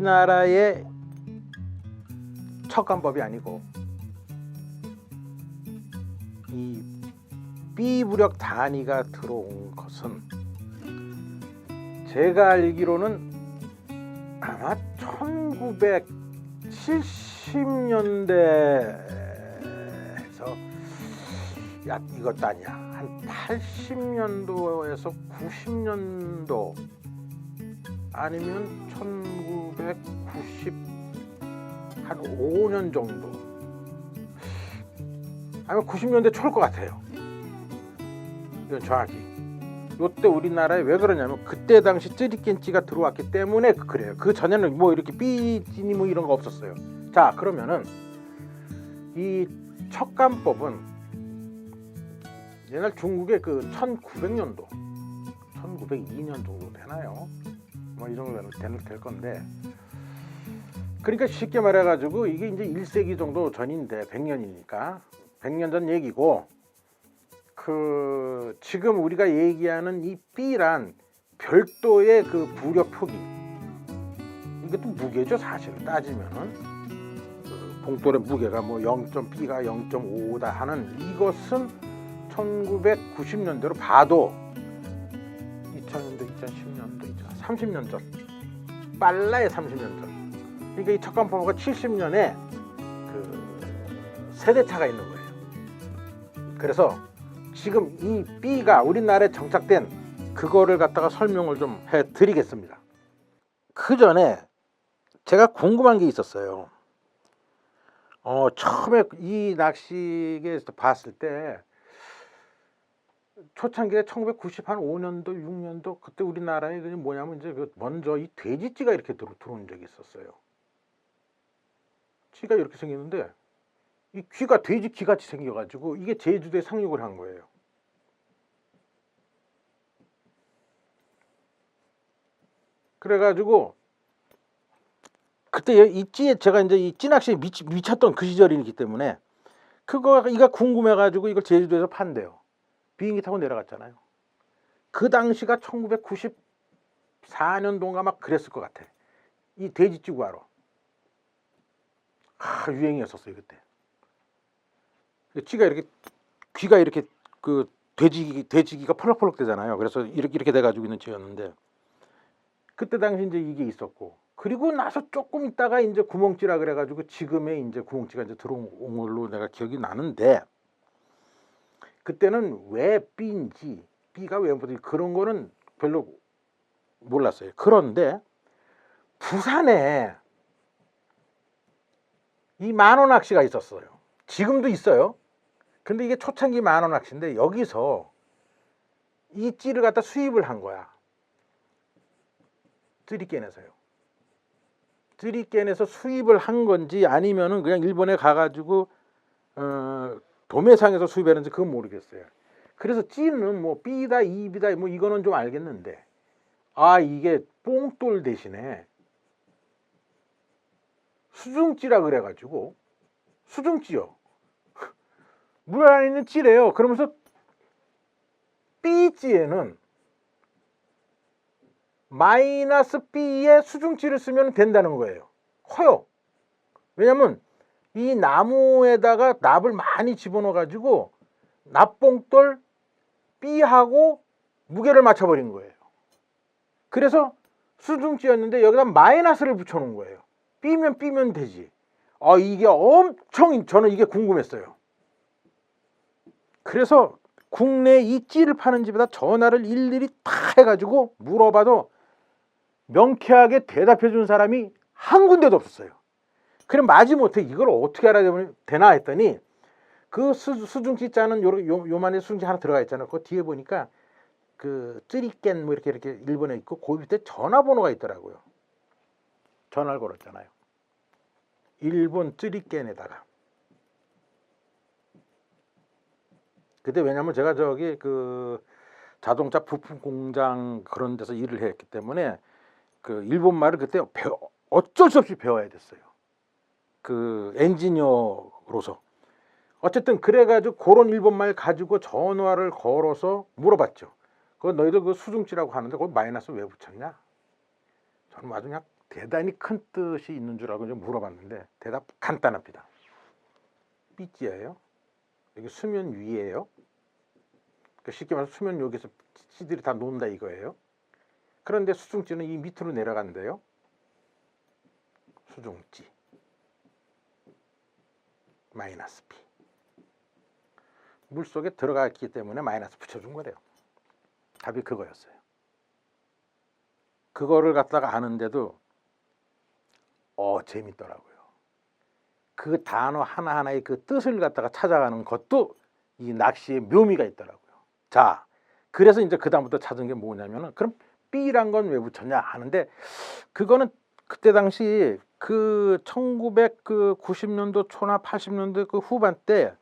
우리나라의 척간법이 아니고 이 B부력 단위가 들어온 것은 제가 알기로는 아마 1970년대에서 이것도 아니야, 한 80년도에서 90년도 아니면 1990한 5년 정도, 아니면 90년대 초일 것 같아요. 이건 정확히. 요때 우리나라에 왜 그러냐면 그때 당시 쯔리켄찌가 들어왔기 때문에 그래요. 그 전에는 뭐 이렇게 삐지니 뭐 이런 거 없었어요. 자, 그러면은 이 척간법은 옛날 중국의 그 1900년도 1902년 정도 되나요? 뭐 이 정도 될 건데, 그러니까 쉽게 말해가지고 이게 이제 1세기 정도 전인데 100년이니까 100년 전 얘기고, 그 지금 우리가 얘기하는 이 B란 별도의 그 부력 표기, 이것도 무게죠. 사실 따지면은 그 봉돌의 무게가 뭐 0.B가 0.5다 하는 이것은 1990년대로 봐도 2000년도, 2010년도, 30년 전, 빨라야 30년 전. 그러니까 이 척간법과 70년에 그 세대차가 있는 거예요. 그래서 지금 이 B가 우리나라에 정착된 그거를 갖다가 설명을 좀 해드리겠습니다. 그 전에 제가 궁금한 게 있었어요. 처음에 이 낚시계에서 봤을 때 초창기에 1995년도, 6년도 그때 우리나라에 그냥 뭐냐면 이제 먼저 이 돼지찌가 이렇게 들어온 적이 있었어요. 찌가 이렇게 생겼는데 이 귀가 돼지 귀같이 생겨가지고 이게 제주도에 상륙을 한 거예요. 그래가지고 그때 이 찌에 제가 이제 이 찌낚시에 미쳤던 그 시절이기 때문에 이가 궁금해가지고 이걸 제주도에서 판대요. 비행기 타고 내려갔잖아요. 그 당시가 1994년도인가 막 그랬을 것 같아. 이 돼지찌 구하러 유행이었었어요 그때. 찌가 이렇게 귀가 이렇게 그 돼지기가 펄럭펄럭 되잖아요. 그래서 이렇게 돼가지고 있는 찌였는데 그때 당시 이제 이게 있었고, 그리고 나서 조금 있다가 이제 구멍찌라 그래가지고 지금의 이제 구멍찌가 이제 들어온 걸로 내가 기억이 나는데, 그때는 왜 B인지 B가 왜 뭐지 그런 거는 별로 몰랐어요. 그런데 부산에 이 만원 낚시가 있었어요. 지금도 있어요. 근데 이게 초창기 만원 낚시인데 여기서 이 찌를 갖다 수입을 한 거야. 쯔리켄에서요. 쯔리켄에서 수입을 한 건지 아니면은 그냥 일본에 가가지고 도매상에서 수입했는지 그건 모르겠어요. 그래서 찌는 뭐 B다, B다 뭐 이거는 좀 알겠는데, 이게 뽕돌 대신에 수중찌라 그래가지고, 수중찌요. 물 안에 있는 찌래요. 그러면서 B찌에는 마이너스 B에 수중찌를 쓰면 된다는 거예요. 커요. 왜냐면 이 나무에다가 납을 많이 집어넣어 가지고 납봉돌 B하고 무게를 맞춰버린 거예요. 그래서 수중찌였는데 여기다 마이너스를 붙여놓은 거예요. B면 되지. 이게 엄청 저는 이게 궁금했어요. 그래서 국내에 이 찌를 파는 집에다 전화를 일일이 다 해가지고 물어봐도 명쾌하게 대답해 준 사람이 한 군데도 없었어요. 그럼 마지못해 이걸 어떻게 알아야 되나 했더니 그 수중찌 자는 요만한 수중찌 하나 들어가 있잖아요. 그 뒤에 보니까 그 쯔리켄 뭐 이렇게 일본에 있고 그 밑에 전화번호가 있더라고요. 전화를 걸었잖아요. 일본 쯔리켄에다가. 그때 왜냐면 제가 저기 그 자동차 부품 공장 그런 데서 일을 했기 때문에 그 일본말을 그때 어쩔 수 없이 배워야 됐어요. 그 엔지니어로서. 어쨌든 그래가지고 그런 일본말 가지고 전화를 걸어서 물어봤죠. 너희들 그 수중찌라고 하는데 거기 마이너스 왜 붙였냐? 저는 아주 그냥 대단히 큰 뜻이 있는 줄 알고 좀 물어봤는데 대답 간단합니다. 삐찌예요. 여기 수면 위에요. 그러니까 쉽게 말해서 수면 여기서 찌들이 다 논다 이거예요. 그런데 수중찌는 이 밑으로 내려간대요. 수중찌 마이너스 P. 물속에 들어갔기 때문에 마이너스 붙여준 거래요. 답이 그거였어요. 그거를 갖다가 아는데도 재밌더라고요. 그 단어 하나하나의 그 뜻을 갖다가 찾아가는 것도 이 낚시의 묘미가 있더라고요. 자, 그래서 이제 그다음부터 찾은 게 뭐냐면은 그럼 B란 건 왜 붙였냐 하는데 그거는 그때 당시 그 1990년도 초나 80년대 그 후반 때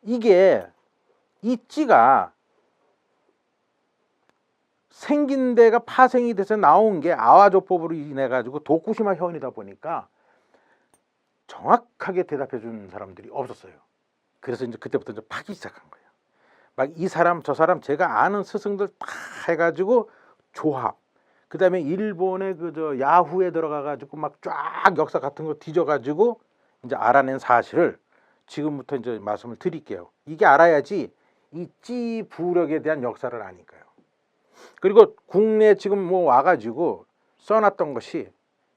이게 이 찌가 생긴 데가 파생이 돼서 나온 게 아와조법으로 인해 가지고 도쿠시마 현이다 보니까 정확하게 대답해 준 사람들이 없었어요. 그래서 이제 그때부터 이제 파기 시작한 거예요. 막 이 사람 저 사람 제가 아는 스승들 다 해가지고 조합. 그다음에 일본의 그 야후에 들어가 가지고 막 쫙 역사 같은 거 뒤져 가지고 이제 알아낸 사실을 지금부터 이제 말씀을 드릴게요. 이게 알아야지 이 찌 부력에 대한 역사를 아니까요. 그리고 국내 지금 뭐 와가지고 써놨던 것이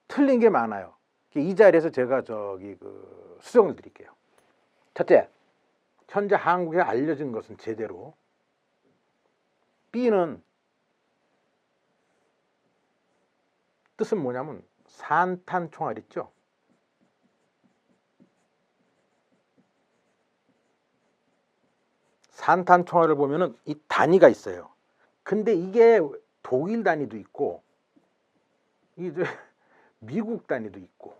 틀린 게 많아요. 이 자리에서 제가 그 수정을 드릴게요. 첫째, 현재 한국에 알려진 것은 제대로 B는 뜻은 뭐냐면 산탄총알 있죠. 산탄총알을 보면은 이 단위가 있어요. 근데 이게 독일 단위도 있고 이제 미국 단위도 있고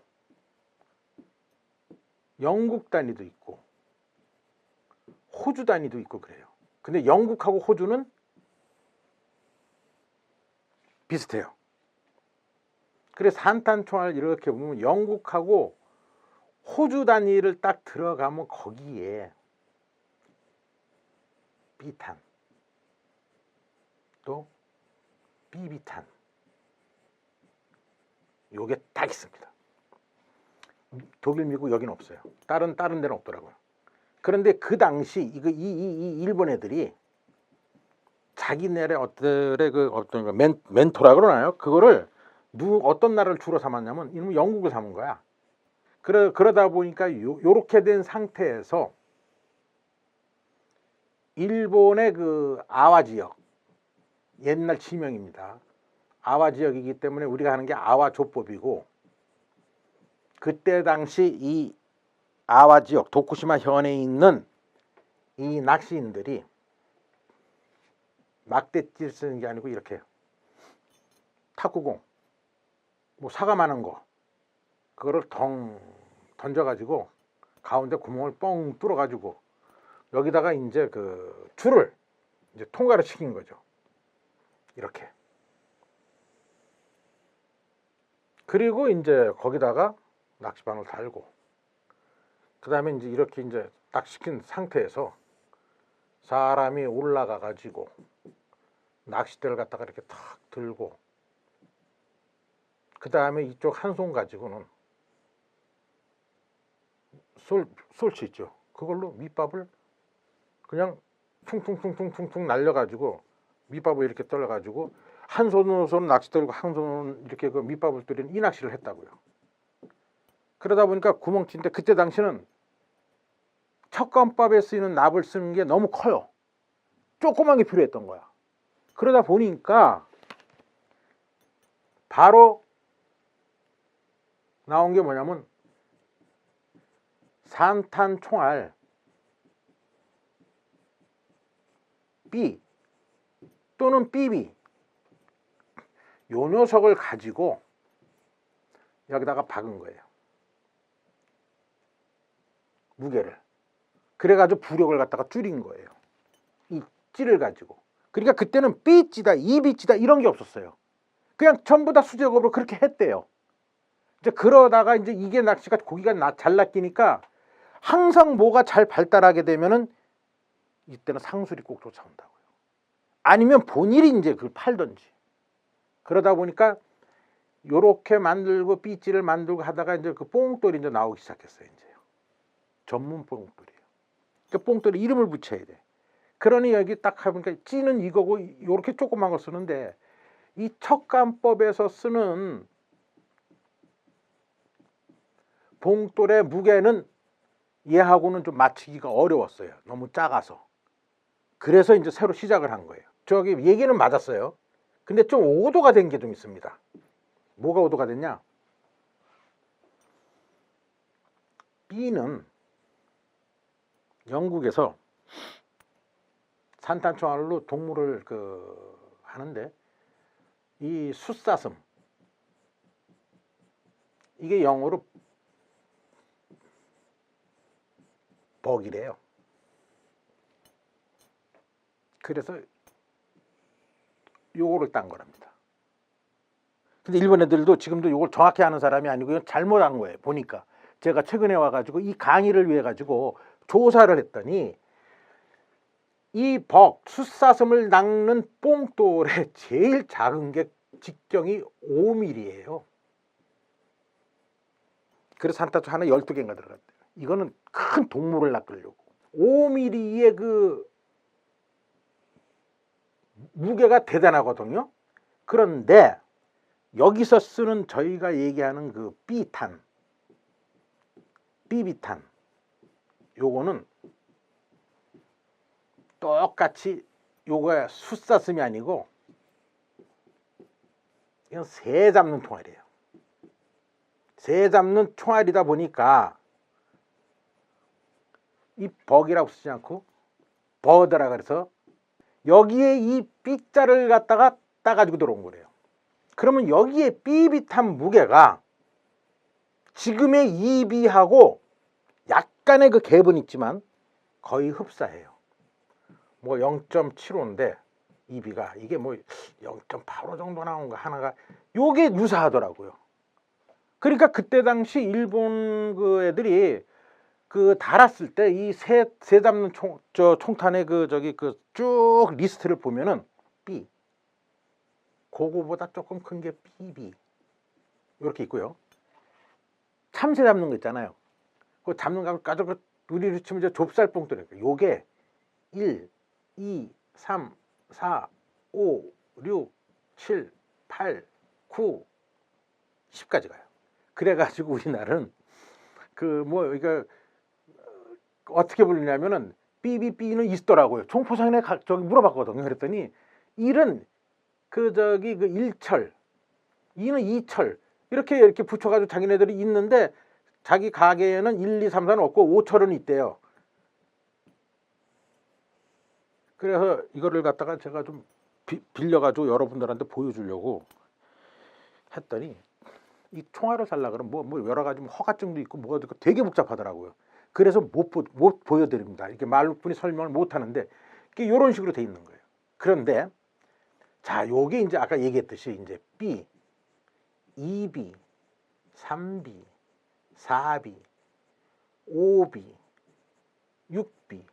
영국 단위도 있고 호주 단위도 있고 그래요. 근데 영국하고 호주는 비슷해요. 그래서 산탄총알 이렇게 보면 영국하고 호주 단위를 딱 들어가면 거기에 B탄 또 BB탄 요게 딱 있습니다. 독일, 미국 여기는 없어요. 다른 데는 없더라고요. 그런데 그 당시 이 일본 애들이 자기네의 어떤 멘토라 그러나요? 그거를 어떤 나라를 주로 삼았냐면 이놈 영국을 삼은 거야. 그러다 보니까 요렇게 된 상태에서 일본의 그 아와 지역 옛날 지명입니다. 아와 지역이기 때문에 우리가 하는 게 아와 조법이고 그때 당시 이 아와 지역 도쿠시마 현에 있는 이 낚시인들이 막대질 쓰는 게 아니고 이렇게 탁구공 뭐 사과만한 거 그거를 던져가지고 가운데 구멍을 뻥 뚫어가지고 여기다가 이제 그 줄을 이제 통과를 시킨 거죠. 이렇게. 그리고 이제 거기다가 낚시바늘 달고 그 다음에 이제 이렇게 이제 딱 시킨 상태에서 사람이 올라가 가지고 낚싯대를 갖다가 이렇게 탁 들고 그 다음에 이쪽 한 손 가지고는 솔치 있죠. 그걸로 밑밥을 그냥 퉁퉁퉁퉁퉁퉁 날려가지고 밑밥을 이렇게 떨려가지고 한 손으로는 낚시 들고 한 손으로는 이렇게 그 밑밥을 들이는 이 낚시를 했다고요. 그러다 보니까 구멍치인데 그때 당시는 척감밥에 쓰이는 납을 쓰는 게 너무 커요. 조그만 게 필요했던 거야. 그러다 보니까 바로 나온 게 뭐냐면 산탄총알 B 또는 BB 요 녀석을 가지고 여기다가 박은 거예요. 무게를. 그래가지고 부력을 갖다가 줄인 거예요. 이 찌를 가지고. 그러니까 그때는 B찌다, 2B찌다 이런 게 없었어요. 그냥 전부 다 수작업으로 그렇게 했대요. 이제 그러다가 이제 이게 낚시가 고기가 잘 낚이니까 항상 뭐가 잘 발달하게 되면은 이때는 상술이 꼭 쫓아온다고요. 아니면 본인이 이제 그걸 팔던지. 그러다 보니까 요렇게 만들고 삐찌를 만들고 하다가 이제 그 뽕돌이 이제 나오기 시작했어요. 이제 전문 뽕돌이에요. 그 뽕돌이 이름을 붙여야 돼. 그러니 여기 딱 해보니까 찌는 이거고 요렇게 조그만 거 쓰는데 이 척간법에서 쓰는 봉돌의 무게는 얘하고는 좀 맞추기가 어려웠어요. 너무 작아서. 그래서 이제 새로 시작을 한 거예요. 저기 얘기는 맞았어요. 근데 좀 오도가 된 게 좀 있습니다. 뭐가 오도가 됐냐? B는 영국에서 산탄총알로 동물을 하는데 이 숫사슴 이게 영어로 버기래요. 그래서 요거를 딴 거랍니다. 근데 일본 애들도 지금도 요걸 정확히 아는 사람이 아니고 잘못한 거예요. 보니까 제가 최근에 와가지고 이 강의를 위해 가지고 조사를 했더니 이 숫사슴을 낚는 뽕돌의 제일 작은 게 직경이 5mm예요. 그래서 산타초 하나 12개인가 들어갔대요. 이거는 큰 동물을 낚으려고 5mm의 그 무게가 대단하거든요. 그런데 여기서 쓰는 저희가 얘기하는 그 B탄, BB탄 요거는 똑같이 요거야 숫사슴이 아니고 이건 새 잡는 총알이에요. 새 잡는 총알이다 보니까 이 버기라고 쓰지 않고 버드라 그래서 여기에 이 B자를 갖다가 따가지고 들어온 거래요. 그러면 여기에 BB탄 무게가 지금의 EB하고 약간의 그 갭은 있지만 거의 흡사해요. 뭐 0.75인데 EB가 이게 뭐 0.85 정도 나온 거 하나가 요게 유사하더라고요. 그러니까 그때 당시 일본 그 애들이 그 달았을 때 이 새 잡는 총탄의 쭉 리스트를 보면은 B 그거보다 조금 큰 게 BB 이렇게 있고요. 참새 잡는 거 있잖아요. 그 잡는 거 가지고 우리로 치면 이제 좁쌀뽕돌이에요. 요게 1, 2, 3, 4, 5, 6, 7, 8, 9, 10까지 가요. 그래가지고 우리나라는 이거 어떻게 부르냐면은 BBB는 있더라고요. 총포상에 저기 물어봤거든요. 그랬더니 1은 그 1철, 2는 2철 이렇게 붙여가지고 자기네들이 있는데 자기 가게에는 1, 2, 3, 4는 없고 5철은 있대요. 그래서 이거를 갖다가 제가 좀 빌려가지고 여러분들한테 보여주려고 했더니 이 총알을 살라 그러면 뭐 여러 가지 허가증도 있고 뭐가 있고 되게 복잡하더라고요. 그래서 못 보여드립니다. 이렇게 말뿐이 설명을 못 하는데 이런 식으로 돼 있는 거예요. 그런데 자, 요게 이제 아까 얘기했듯이 이제 B, 2B, 3B, 4B, 5B, 6B.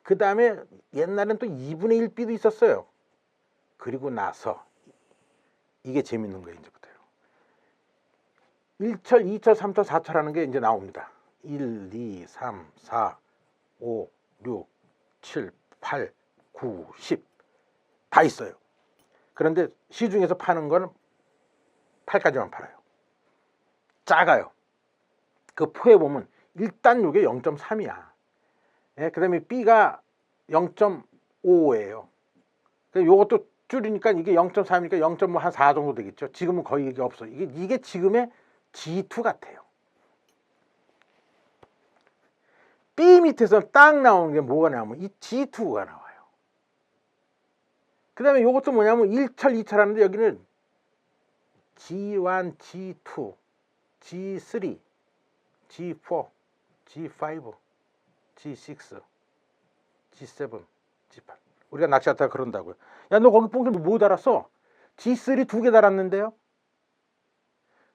그 다음에 옛날엔 또 2분의 1B도 있었어요. 그리고 나서 이게 재밌는 거예요. 이제부터요. 1철, 2철, 3철, 4철 하는 게 이제 나옵니다. 1, 2, 3, 4, 5, 6, 7, 8, 9, 10 다 있어요. 그런데 시중에서 파는 건 8까지만 팔아요. 작아요. 그 포에 보면 일단 이게 0.3이야. 예, 그 다음에 B가 0.5예요. 요것도 줄이니까 이게 0.3이니까 0.4 정도 되겠죠. 지금은 거의 이게 없어. 이게 지금의 G2 같아요. B 밑에서 딱 나오는 게 뭐가 나오면 이 G2가 나와요. 그 다음에 요것도 뭐냐면 1철, 2철 하는데 여기는 G1, G2, G3, G4, G5, G6, G7, G8. 우리가 낚시하다가 그런다고요. 야, 너 거기 뽕들 뭐 달았어? G3 2개 달았는데요.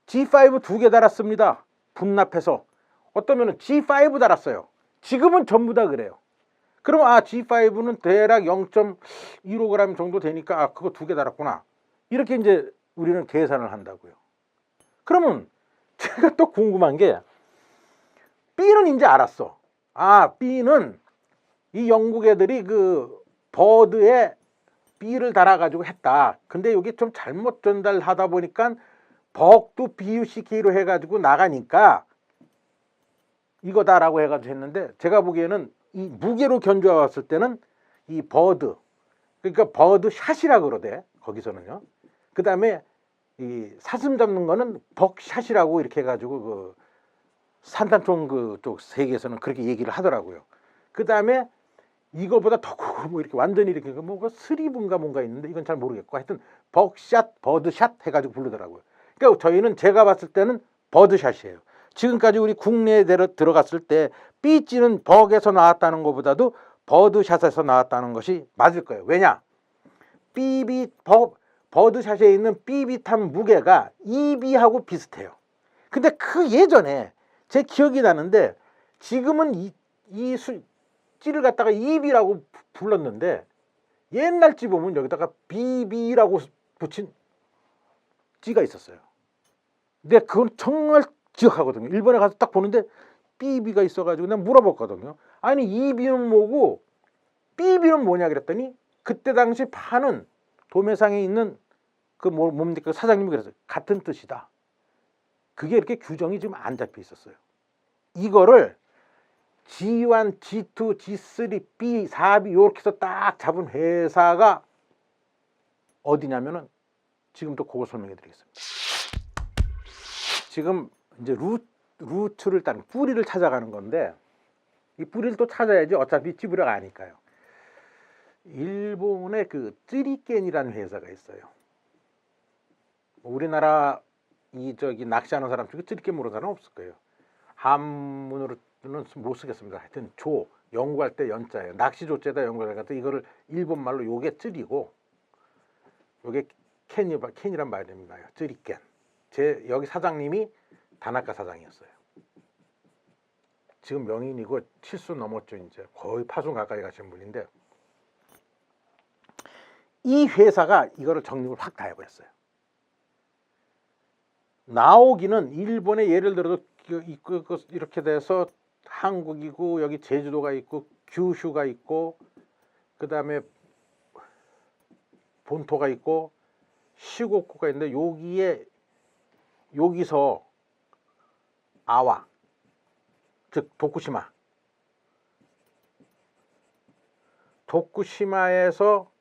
G5 2개 달았습니다. 분납해서. 어떠면은 G5 달았어요. 지금은 전부 다 그래요. 그러면 G5는 대략 0.15g 정도 되니까 그거 2개 달았구나. 이렇게 이제 우리는 계산을 한다고요. 그러면 제가 또 궁금한 게 B는 이제 알았어. 아, B는 이 영국 애들이 그 버드에 B를 달아가지고 했다. 근데 여기 좀 잘못 전달하다 보니까 벅도 BUCK로 해가지고 나가니까 이거다라고 해가지고 했는데, 제가 보기에는 이 무게로 견주어 왔을 때는 이 버드, 그러니까 버드 샷이라 그러대 거기서는요. 그 다음에 이 사슴 잡는 거는 벅샷이라고 이렇게 해가지고 그 산탄총 그쪽 세계에서는 그렇게 얘기를 하더라고요. 그 다음에 이거보다 더 크고 뭐 이렇게 완전히 이렇게 뭐가 스리브인가 뭔가 있는데 이건 잘 모르겠고, 하여튼 벅샷, 버드샷 해가지고 부르더라고요. 그러니까 저희는 제가 봤을 때는 버드샷이에요. 지금까지 우리 국내에 들어갔을 때 삐찌는 벅에서 나왔다는 것보다도 버드샷에서 나왔다는 것이 맞을 거예요. 왜냐? 버드샷에 있는 삐빗한 무게가 EB하고 비슷해요. 근데 그 예전에 제 기억이 나는데, 지금은 이 찌를 갖다가 EB라고 불렀는데, 옛날 찌 보면 여기다가 BB라고 붙인 찌가 있었어요. 근데 그건 정말 기억하거든요. 일본에 가서 딱 보는데 BB가 있어가지고 내가 물어봤거든요. 아니 EB는 뭐고 BB는 뭐냐 그랬더니, 그때 당시 파는 도매상에 있는 그 뭡니까 사장님이 그랬어요. 같은 뜻이다. 그게 이렇게 규정이 지금 안 잡혀 있었어요. 이거를 G1, G2, G3, B, 4B 이렇게 해서 딱 잡은 회사가 어디냐면은 지금도 그걸 설명해 드리겠습니다. 지금 이제 루트를 따는 뿌리를 찾아가는 건데, 이 뿌리를 또 찾아야지 어차피 찌부려가 아니까요. 일본의 그 쯔리켄이라는 회사가 있어요. 우리나라 낚시하는 사람 중에 쯔리켄 모르는 사람은 없을 거예요. 한문으로는 못 쓰겠습니다. 하여튼 연구할 때 연자예요. 낚시 조제다 연구할 때 이거를 일본 말로 요게 쯔리고 요게 캔이란 말입니다. 쯔리켄. 여기 사장님이 다나카 사장이었어요. 지금 명인이고 70 넘었죠. 이제 거의 파순 가까이 가신 분인데, 이 회사가 이거를 정립을 확 다 해버렸어요. 나오기는 일본에 예를 들어서 이렇게 돼서 한국이고, 여기 제주도가 있고, 규슈가 있고, 그 다음에 본토가 있고, 시고쿠가 있는데, 여기서 아와, 즉 도쿠시마에서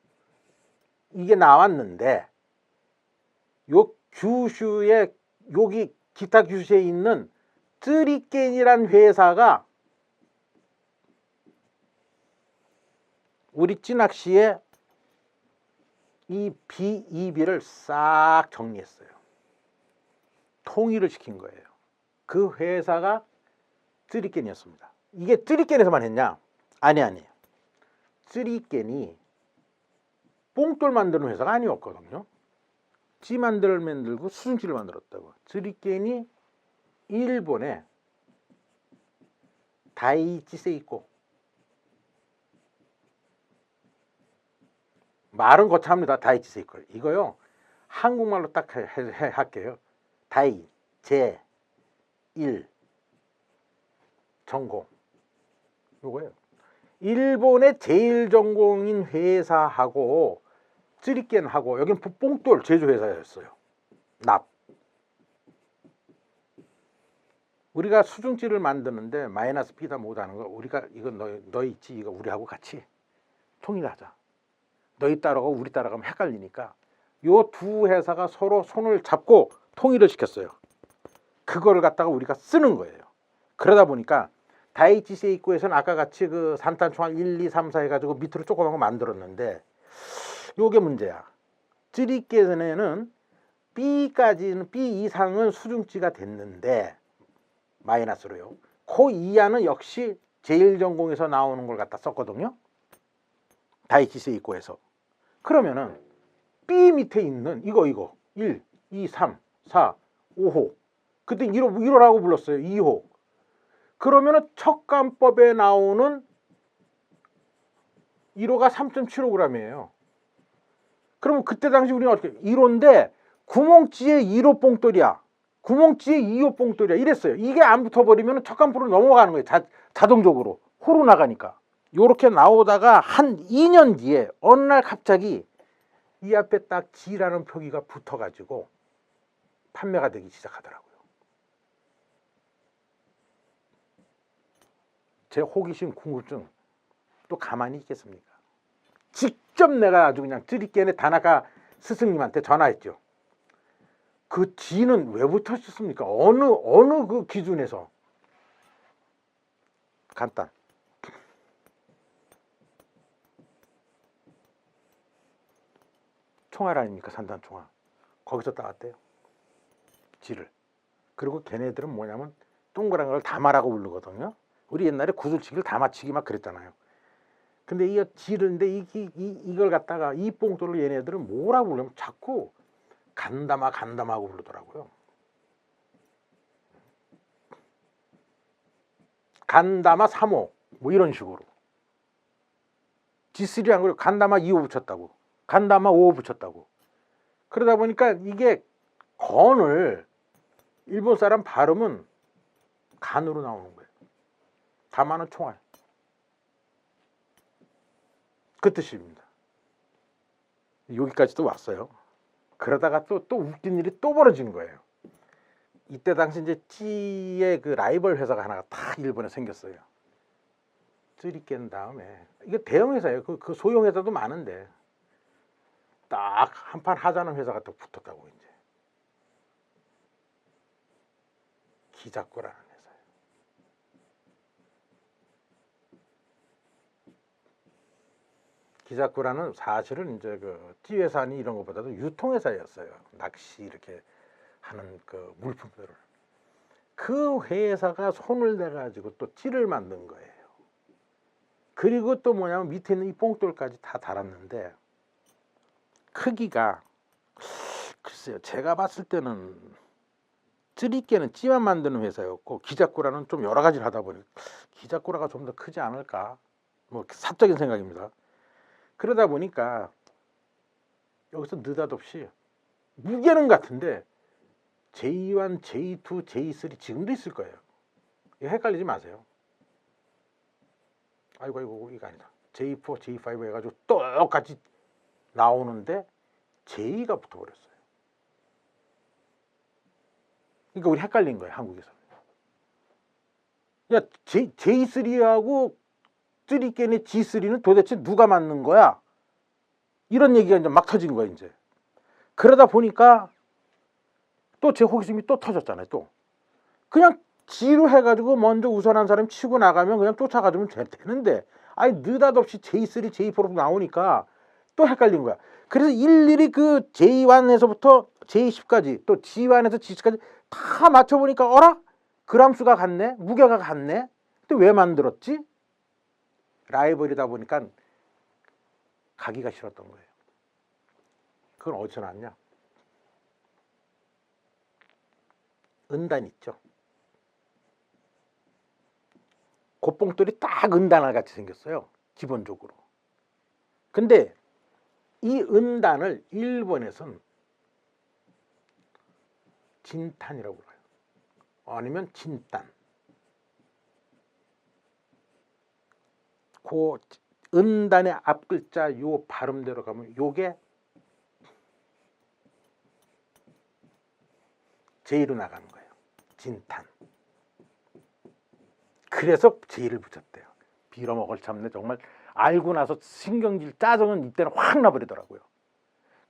이게 나왔는데, 요 규슈에 여기 기타 규슈에 있는 쯔리켄이란 회사가 우리 찌낚시에 이 BEB를 싹 정리했어요. 통일을 시킨 거예요. 그 회사가 쯔리켄이었습니다. 이게 쯔리켄에서만 했냐? 아니에요. 쯔리켄이 뽕돌 만드는 회사가 아니었거든요. 찌 만들고 수중찌를 만들었다고. 쯔리켄이 일본의 다이치 세이코, 말은 거창합니다. 다이치 세이코. 이거요 한국말로 딱 할게요. 다이, 제, 일, 전공, 요거예요. 일본의 제일 전공인 회사하고 쯔리켄하고, 여기는 뽕돌 제조 회사였어요. 납. 우리가 수중찌를 만드는데 마이너스 B다 못하는 거, 우리가 이거 너희 있지, 이거 우리하고 같이 통일하자. 너희 따라가고 우리 따라가면 헷갈리니까 요 두 회사가 서로 손을 잡고 통일을 시켰어요. 그거를 갖다가 우리가 쓰는 거예요. 그러다 보니까 다이치 세이코에서는 아까 같이 그 산탄총알 1, 2, 3, 4 해가지고 밑으로 조그만 거 만들었는데, 요게 문제야. 쯔리켄에는 B까지는 B 이상은 수중찌가 됐는데 마이너스로요. 그 이하는 역시 제일 전공에서 나오는 걸 갖다 썼거든요. 다이치 세이코에서. 그러면은 B 밑에 있는 이거 1, 2, 3, 4, 5호. 그때 1호라고 불렀어요. 2호. 그러면은 척간법에 나오는 1호가 3.75g이에요. 그러면 그때 당시 우리는 어떻게 1호인데 구멍찌에 1호 뽕돌이야. 구멍찌에 2호 뽕돌이야 이랬어요. 이게 안 붙어버리면 척간부로 넘어가는 거예요. 자동적으로 호로 나가니까. 요렇게 나오다가 한 2년 뒤에 어느 날 갑자기 이 앞에 딱 G라는 표기가 붙어가지고 판매가 되기 시작하더라고요. 제 호기심, 궁금증 또 가만히 있겠습니까? 직접 내가 아주 그냥 쯔리깨네 다나카 스승님한테 전화했죠. 그 G는 왜 붙으셨습니까? 어느 그 기준에서? 간단. 총알 아닙니까? 산단 총알. 거기서 따왔대요. G를. 그리고 걔네들은 뭐냐면 동그란 걸 다마라고 부르거든요. 우리 옛날에 구슬치기를 다마치기 막 그랬잖아요. 근데 이 G인데 이걸 갖다가 이 뽕돌을 얘네들은 뭐라고 부르면 자꾸 간다마고 부르더라고요. 간다마 3호 뭐 이런 식으로. G3 안 그래도 간다마 2호 붙였다고. 간다마 5호 붙였다고. 그러다 보니까 이게 건을 일본 사람 발음은 간으로 나오는 거예요. 다마는 총알. 그 뜻입니다. 여기까지도 왔어요. 그러다가 또 웃긴 일이 또 벌어진 거예요. 이때 당시 이제 G의 그 라이벌 회사가 하나가 딱 일본에 생겼어요. 쯔리깨는 다음에 이게 대형 회사예요. 그 소형 회사도 많은데 딱 한판 하자는 회사가 또 붙었다고 이제. 기자꾸라는 회사예요. 기자꾸라는 사실은 이제 그 G회사니 이런 것보다도 유통회사였어요. 낚시 이렇게 하는 그 물품들을. 그 회사가 손을 대가지고 또 G를 만든 거예요. 그리고 또 뭐냐면 밑에 있는 이 뽕돌까지 다 달았는데 크기가 글쎄요. 제가 봤을 때는 쯔리깨는 G만 만드는 회사였고 기자꾸라는 좀 여러 가지를 하다 보니 기자꾸라가 좀 더 크지 않을까? 뭐 사적인 생각입니다. 그러다 보니까 여기서 느닷없이 무게는 같은데 J1, J2, J3 지금도 있을 거예요. 헷갈리지 마세요. 아이고 이거 아니다. J4, J5 해가지고 똑같이 나오는데 J가 붙어버렸어요. 그러니까 우리 헷갈린 거예요. 한국에서. 야 J3하고 쯔리깨네 G3는 도대체 누가 맞는 거야? 이런 얘기가 이제 막 터진 거예요. 이제. 그러다 보니까 또 제 호기심이 또 터졌잖아요. 또 그냥 G로 해가지고 먼저 우선한 사람이 치고 나가면 그냥 쫓아가주면 되는데 아니 느닷없이 J3, J4로 나오니까 또 헷갈린 거야. 그래서 일일이 그 J1에서부터 J10까지 또 G1에서 G10까지 다 맞춰보니까 어라? 그람수가 같네? 무게가 같네? 근데 왜 만들었지? 라이벌이다 보니까 가기가 싫었던 거예요. 그건 어디서 났냐? 은단 있죠. 곱봉돌이 딱 은단알 같이 생겼어요. 기본적으로. 근데 이 은단을 일본에선 진탄이라고 불러요. 아니면 진단. 그 은단의 앞글자 요 발음대로 가면 요게 J로 나가는 거예요. 진탄. 그래서 J를 붙였대요. 빌어먹을 참네. 정말 알고 나서 신경질 짜증은 이때는 확 나버리더라고요.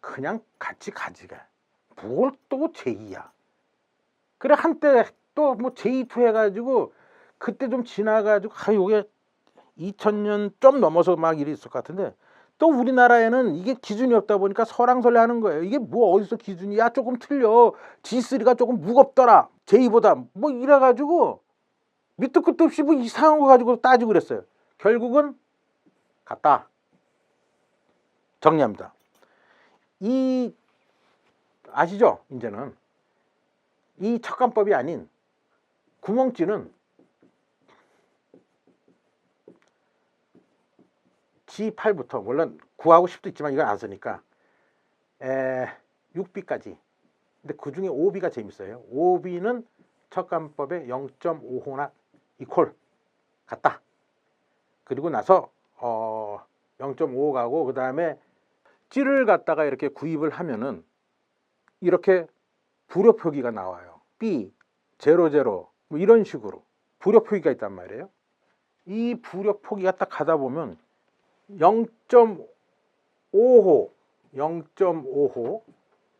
그냥 같이 가지가. 뭘 또 J야. 그래 한때 또 뭐 J2 해가지고 그때 좀 지나가지고 요게 2000년 좀 넘어서 막 일이 있을 것 같은데 또 우리나라에는 이게 기준이 없다 보니까 설왕설래 하는 거예요. 이게 뭐 어디서 기준이 야 조금 틀려. G3가 조금 무겁더라. J보다 뭐 이래가지고 밑도 끝도 없이 뭐 이상한 거 가지고 따지고 그랬어요. 결국은 같다. 정리합니다. 이 아시죠? 이제는 이 척간법이 아닌 구멍찌는 G8부터 물론 9하고 10도 있지만 이건 안 쓰니까 6B까지 근데 그 중에 오비가 재밌어요. 오비는 척간법에 0.5호나 이퀄 같다. 그리고 나서 0.5 가고 그 다음에 찌를 갖다가 이렇게 구입을 하면은 이렇게 부력 표기가 나와요. B, 00 뭐 이런 식으로 부력 표기가 있단 말이에요. 이 부력 표기가 딱 가다 보면 0.5호, 0.5호,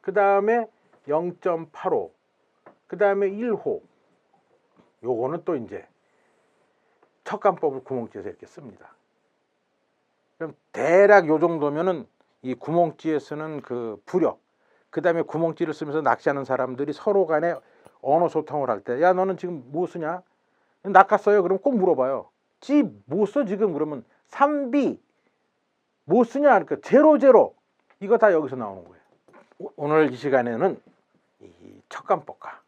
그 다음에 0.85, 그 다음에 1호. 요거는 또 이제 척간법을 구멍찌에서 이렇게 씁니다. 그럼 대략 요 정도면은 이 구멍찌에 쓰는 그 부력, 그 다음에 구멍찌를 쓰면서 낚시하는 사람들이 서로 간에 언어 소통을 할 때, 야 너는 지금 뭐 쓰냐? 낚았어요? 그럼 꼭 물어봐요. 찌 뭐 써 지금? 그러면 3B 뭐 쓰냐? 그러니까 00 이거 다 여기서 나오는 거예요. 오늘 이 시간에는 이 척간법과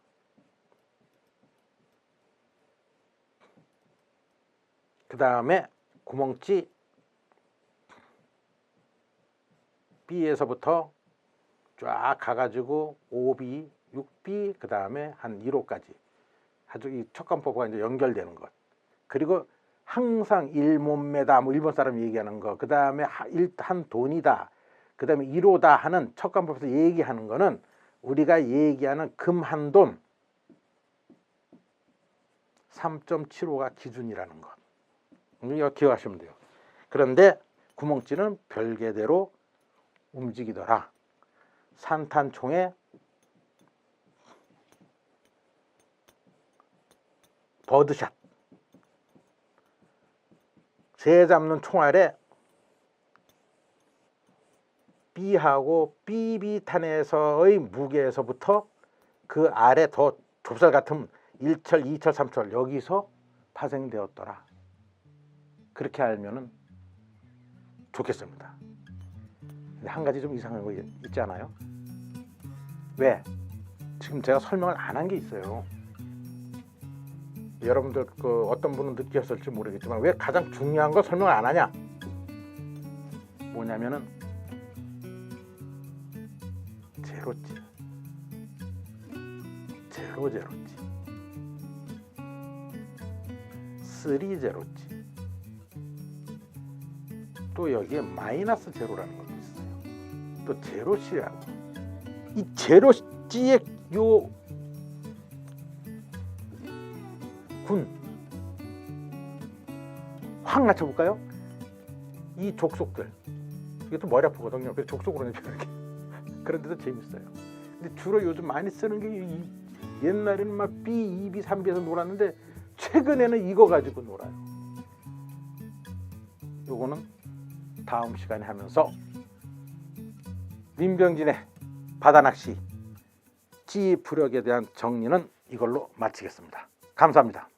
그 다음에 구멍찌 B에서부터 쫙 가가지고 5B, 6B, 그 다음에 한 1호까지 아주 이 척간법과 이제 연결되는 것. 그리고 항상 1몸매다, 뭐 일본 사람이 얘기하는 거, 그 다음에 한 돈이다, 그 다음에 1호다 하는 척간법에서 얘기하는 거는 우리가 얘기하는 금 한 돈 3.75가 기준이라는 것. 이거 기억하시면 돼요. 그런데 구멍찌는 별개대로 움직이더라. 산탄총에 버드샷, 새 잡는 총알에 B하고 BB탄에서의 무게에서부터 그 아래 더 좁쌀 같은 1철, 2철, 3철 여기서 파생되었더라. 그렇게 알면은 좋겠습니다. 근데 한 가지 좀 이상한 거 있지 않아요? 왜? 지금 제가 설명을 안 한 게 있어요. 여러분들 그 어떤 분은 느끼셨을지 모르겠지만 왜 가장 중요한 거 설명을 안 하냐? 뭐냐면은 제로찌, 제로찌, 3제로찌, 또 여기에 마이너스 제로라는 것도 있어요. 또 제로씨라고. 이 제로씨의 요 군 확 맞춰볼까요? 이 족속들, 이게 또 머리 아프거든요. 그래서 족속으로는 이렇게 그런데도 재밌어요. 근데 주로 요즘 많이 쓰는 게 옛날에는 막 B, 2B, 3B에서 놀았는데 최근에는 이거 가지고 놀아요. 요거는 다음 시간에 하면서 민병진의 바다낚시 찌 부력에 대한 정리는 이걸로 마치겠습니다. 감사합니다.